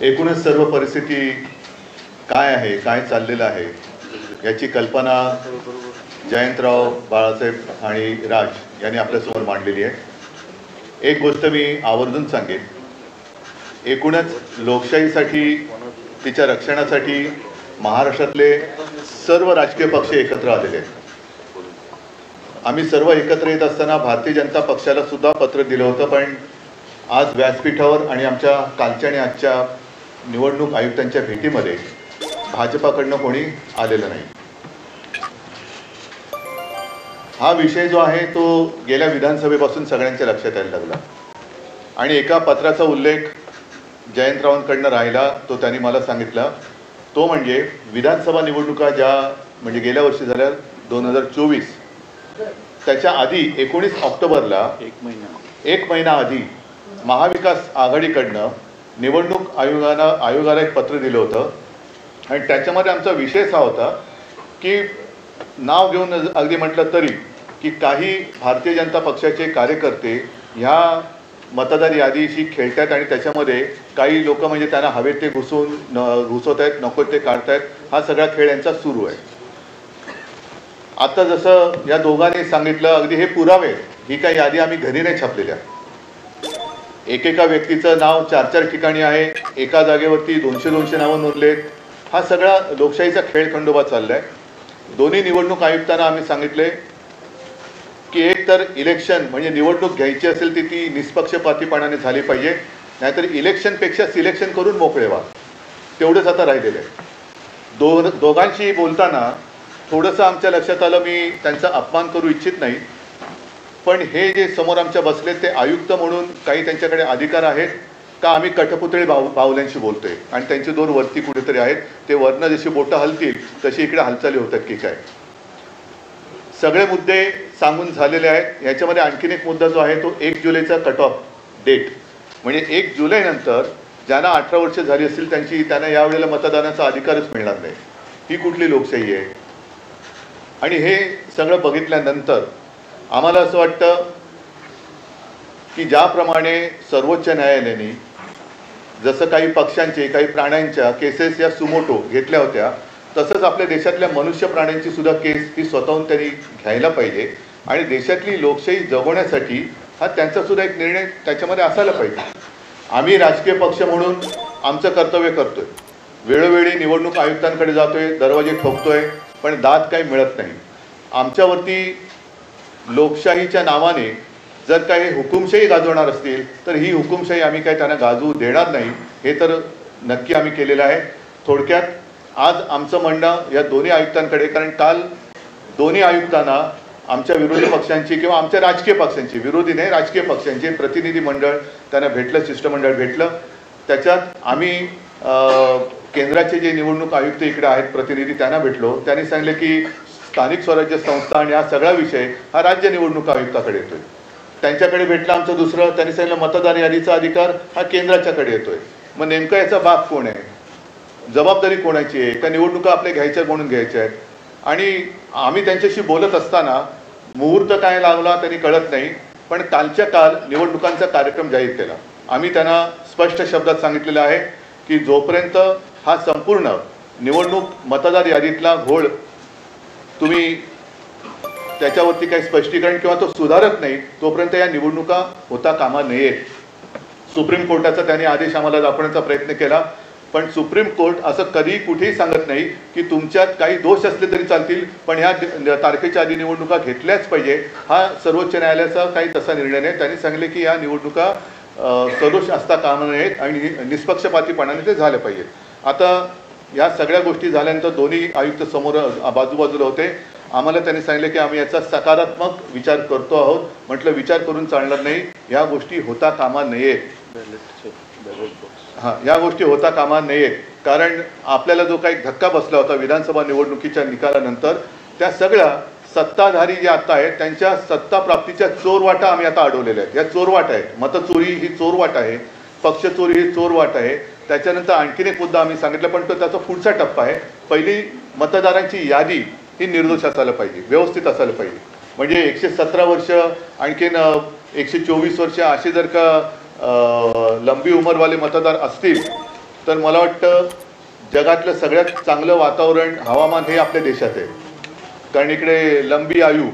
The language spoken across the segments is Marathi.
एकूणच सर्व परिस्थिती काय आहे, काय चाललेलं आहे याची कल्पना जयंतराव, बाळासाहेब आणि राज यांनी आपल्यासमोर मांडलेली आहे. एक गोष्ट मी आवर्जून सांगेन, एकूणच लोकशाहीसाठी, तिच्या रक्षणासाठी महाराष्ट्रातले सर्व राजकीय पक्ष एकत्र आलेले आहेत. आम्ही सर्व एकत्र येत असताना भारतीय जनता पक्षाला सुद्धा पत्र दिलं होतं, पण आज व्यासपीठावर आणि आमच्या कालच्या आणि आजच्या निवडणूक आयुक्तांच्या भेटीमध्ये भाजपाकडनं कोणी आलेलं नाही. हा विषय जो आहे तो गेल्या विधानसभेपासून सगळ्यांच्या लक्षात यायला लागला आणि एका पत्राचा उल्लेख जयंतरावांकडनं राहिला, तो त्यांनी मला सांगितला. तो म्हणजे विधानसभा निवडणुका ज्या म्हणजे गेल्या वर्षी झाल्या 2024, त्याच्या आधी 19 ऑक्टोबरला एक महिना आधी महाविकास आघाडीकडनं निवडणूक आयोगाला एक पत्र दिलं होतं आणि त्याच्यामध्ये आमचा विषय असा होता की नाव घेऊन अगदी म्हटलं तरी की काही भारतीय जनता पक्षाचे कार्यकर्ते ह्या मतदार यादीशी खेळतात आणि त्याच्यामध्ये काही लोक म्हणजे त्यांना हवे ते घुसवत आहेत, नको ते काढतायत. हा सगळा खेळ यांचा सुरू आहे. आता जसं या दोघांनी सांगितलं, अगदी हे पुरावे, ही काही यादी आम्ही घरी नाही छापलेल्या. एकेका व्यक्तीचं नाव 4-4 ठिकाणी आहे, एका जागेवरती 200-200 नावं नोंदलेत. हा सगळा लोकशाहीचा खेळ खंडोबा चाललाय. दोन्ही निवडणूक आयुक्तांना आम्ही सांगितले की एक तर इलेक्शन म्हणजे निवडणूक घ्यायची असेल ती निष्पक्षपातीपणाने झाली पाहिजे, नाहीतर इलेक्शनपेक्षा सिलेक्शन करून मोकळे व्हा. तेवढंच आता राहिलेलं आहे. दोघांशी बोलताना थोडंसं आमच्या लक्षात आलं, मी त्यांचा अपमान करू इच्छित नाही, पण हे जे समोर आमच्या बसले ते आयुक्त म्हणून काही त्यांच्याकडे अधिकार आहेत का आम्ही कठपुतळी बाहुल्यांशी बोलतोय आणि त्यांचे दोन वरती कुठेतरी आहेत, ते वरनं जशी बोटं हलतील तशी इकडे हालचाली होतात की काय. सगळे मुद्दे सांगून झालेले आहेत. याच्यामध्ये आणखीन एक मुद्दा जो आहे तो 1 जुलैचा कट ऑफ डेट, म्हणजे 1 जुलैनंतर ज्यांना 18 वर्ष झाली असतील त्यांना यावेळेला मतदानाचा अधिकारच मिळणार नाही. ही कुठली लोकशाही आहे. आणि हे सगळं बघितल्यानंतर आम्हाला असं वाटतं की ज्याप्रमाणे सर्वोच्च न्यायालयाने जसं काही पक्षांचे, काही प्राण्यांच्या केसेस या सुमोटो घेतल्या होत्या, तसंच आपल्या देशातल्या मनुष्य प्राण्यांची सुद्धा केस ही स्वतःहून त्यांनी घ्यायला पाहिजे आणि देशातली लोकशाही जगवण्यासाठी हा त्यांचा सुद्धा एक निर्णय त्याच्यामध्ये असायला पाहिजे. आम्ही राजकीय पक्ष म्हणून आमचं कर्तव्य करतोय, वेळोवेळी निवडणूक आयुक्तांकडे जातोय, दरवाजे ठोकतोय, पण दाद काही मिळत नाही. आमच्यावरती लोकशाहीच्या नावाने जर काही हुकुमशाही गाजवणार असतील तर ही हुकुमशाही आम्ही काही त्यांना गाजवू देणार नाही, हे तर नक्की आम्ही केलेलं आहे. थोडक्यात आज आमचं म्हणणं या दोन्ही आयुक्तांकडे, कारण काल दोन्ही आयुक्तांना आमच्या विरोधी पक्षांची किंवा आमच्या राजकीय पक्षांची, विरोधी नाही राजकीय पक्षांचे प्रतिनिधी मंडळ त्यांना भेटलं, शिष्टमंडळ भेटलं. त्याच्यात आम्ही केंद्राचे जे निवडणूक आयुक्त इकडे आहेत प्रतिनिधी त्यांना भेटलो. त्यांनी सांगितले की स्थानिक स्वराज्य संस्था आणि हा सगळा विषय हा राज्य निवडणूक आयुक्ताकडे येतोय. त्यांच्याकडे भेटलं आमचं दुसरं, त्यांनी सांगितलं मतदार यादीचा अधिकार हा केंद्राच्याकडे येतोय. मग नेमका याचा बाप कोण आहे, जबाबदारी कोणाची आहे, त्या निवडणुका आपल्या घ्यायच्या म्हणून घ्यायच्या आहेत. आणि आम्ही त्यांच्याशी बोलत असताना मुहूर्त काय लावला त्यांनी कळत नाही, पण कालच्या काल निवडणुकांचा कार्यक्रम जाहीर केला. आम्ही त्यांना स्पष्ट शब्दात सांगितलेलं आहे की जोपर्यंत हा संपूर्ण निवडणूक मतदार यादीतला घोळ तुम्ही त्याच्यावरती काही स्पष्टीकरण किंवा तो सुधारत नाही, तोपर्यंत या निवडणुका होता कामा नयेत. सुप्रीम कोर्टाचा त्यांनी आदेश आम्हाला दाखवण्याचा प्रयत्न केला, पण सुप्रीम कोर्ट असं कधी कुठेही सांगत नाही की तुमच्यात काही दोष असले तरी चालतील, पण ह्या तारखेच्या आधी निवडणुका घेतल्याच पाहिजे. हा सर्वोच्च न्यायालयाचा काही तसा निर्णय नाही. त्यांनी सांगितले की या निवडणुका सदोष असता कामा नयेत आणि निष्पक्षपातीपणाने ते झाले पाहिजेत. आता या सगळ्या गोष्टी झाल्यानंतर दोन्ही आयुक्त समोर बाजूबाजूला होते. आम्हाला त्यांनी सांगितले की आम्ही याचा सकारात्मक विचार करतो आहोत. म्हटलं विचार करून चालणार नाही, या गोष्टी होता कामा नयेत. या गोष्टी होता कामा नयेत, कारण आपल्याला जो काही धक्का बसला होता विधानसभा निवडणुकीच्या निकालानंतर, त्या सगळ्या सत्ताधारी जे आता आहेत त्यांच्या सत्ता प्राप्तीच्या चोरवाटा आम्ही आता अडवलेल्या आहेत. या चोरवाट आहेत. मतचोरी ही चोरवाट आहे, पक्षचोरी ही चोरवाट आहे. त्याच्यानंतर आणखीन एक मुद्दा आम्ही सांगितलं, पण तो त्याचा पुढचा टप्पा आहे. पहिली मतदारांची यादी ही निर्दोष असायला पाहिजे, व्यवस्थित असायला पाहिजे. म्हणजे 117 वर्ष आणखीन 124 वर्ष असे जर का लंबी उमरवाले मतदार असतील तर मला वाटतं जगातलं सगळ्यात चांगलं वातावरण हवामान हे आपल्या देशात आहे. कारण इकडे लंबी आयु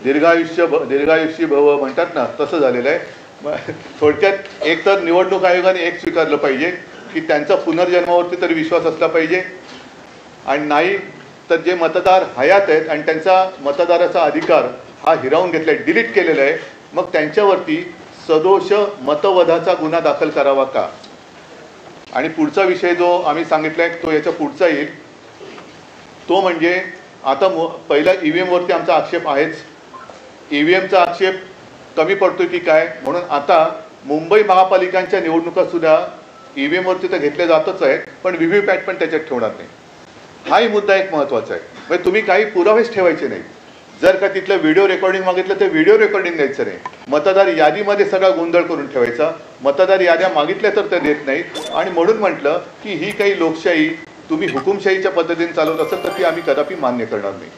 दीर्घायुष्य भव म्हणतात ना, तसं झालेलं आहे. थोडक्यात एक तर निवडणूक आयोगाने एक स्वीकारलं पाहिजे की त्यांचा पुनर्जन्मावरती तरी विश्वास असला पाहिजे, आणि नाही तर जे मतदार हयात आहेत आणि त्यांचा मतदाराचा अधिकार हा हिरावून घेतला आहे, डिलीट केलेला आहे, मग त्यांच्यावरती सदोष मतवधाचा गुन्हा दाखल करावा का. आणि पुढचा विषय जो आम्ही सांगितलाय तो याच्या पुढचा येईल, तो म्हणजे आता पहिला EVM वरती आमचा आक्षेप आहेच. EVMचा आक्षेप कमी पडतोय की काय, म्हणून आता मुंबई महापालिकांच्या निवडणुका सुद्धा EVM वरती तर घेतल्या जातच आहेत, पण VVPAT पण त्याच्यात ठेवणार नाही. हाही मुद्दा एक महत्त्वाचा आहे. म्हणजे तुम्ही काही पुरावेच ठेवायचे नाही. जर का तिथलं व्हिडिओ रेकॉर्डिंग मागितलं तर व्हिडिओ रेकॉर्डिंग द्यायचं नाही. मतदार यादीमध्ये सगळा गोंधळ करून ठेवायचा. मतदार याद्या मागितल्या तर त्या देत नाहीत. आणि म्हणून म्हटलं की ही काही लोकशाही तुम्ही हुकुमशाहीच्या पद्धतीने चालवत असेल तर ती आम्ही कदापि मान्य करणार नाही.